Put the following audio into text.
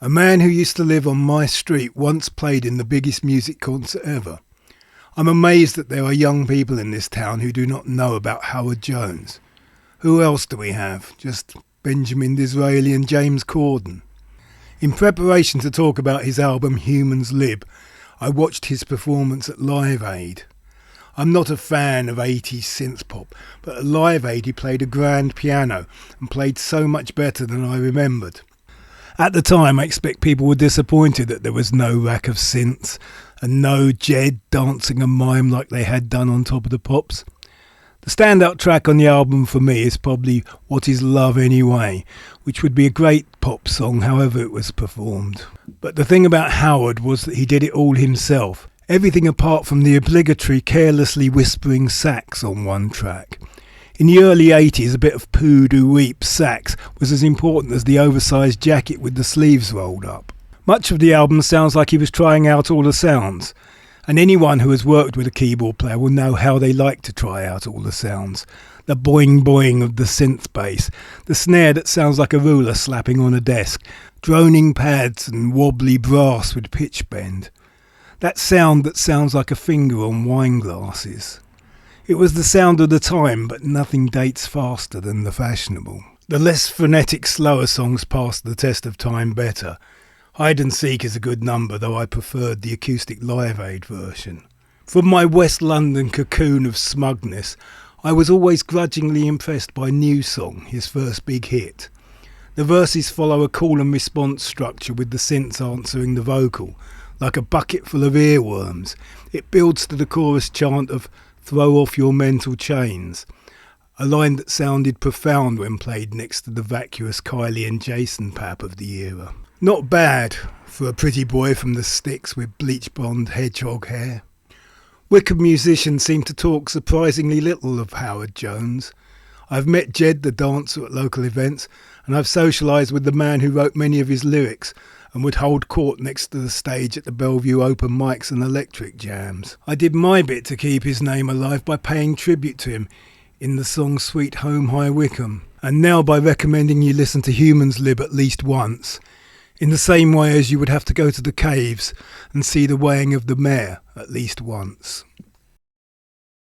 A man who used to live on my street once played in the biggest music concert ever. I'm amazed that there are young people in this town who do not know about Howard Jones. Who else do we have? Just Benjamin Disraeli and James Corden. In preparation to talk about his album Humans Lib, I watched his performance at Live Aid. I'm not a fan of 80s synth pop, but at Live Aid he played a grand piano and played so much better than I remembered. At the time I expect people were disappointed that there was no rack of synths and no Jed dancing a mime like they had done on Top of the Pops. The standout track on the album for me is probably What Is Love Anyway, which would be a great pop song however it was performed. But the thing about Howard was that he did it all himself. Everything apart from the obligatory carelessly whispering sax on one track. In the early 80s, a bit of poo-doo-weep sax was as important as the oversized jacket with the sleeves rolled up. Much of the album sounds like he was trying out all the sounds, and anyone who has worked with a keyboard player will know how they like to try out all the sounds. The boing-boing of the synth bass, the snare that sounds like a ruler slapping on a desk, droning pads and wobbly brass with pitch bend. That sound that sounds like a finger on wine glasses. It was the sound of the time, but nothing dates faster than the fashionable. The less frenetic, slower songs passed the test of time better. Hide and Seek is a good number, though I preferred the acoustic Live Aid version. From my West London cocoon of smugness, I was always grudgingly impressed by New Song, his first big hit. The verses follow a call and response structure with the synths answering the vocal. Like a bucket full of earworms, it builds to the chorus chant of "Throw off your mental chains," a line that sounded profound when played next to the vacuous Kylie and Jason pap of the era. Not bad for a pretty boy from the sticks with bleach blonde hedgehog hair. Wycombe musicians seem to talk surprisingly little of Howard Jones. I've met Jed the dancer at local events, and I've socialised with the man who wrote many of his lyrics and would hold court next to the stage at the Bellevue open mics and electric jams. I did my bit to keep his name alive by paying tribute to him in the song Sweet Home High Wycombe, and now by recommending you listen to Humans Lib at least once, in the same way as you would have to go to the caves and see the weighing of the mare at least once.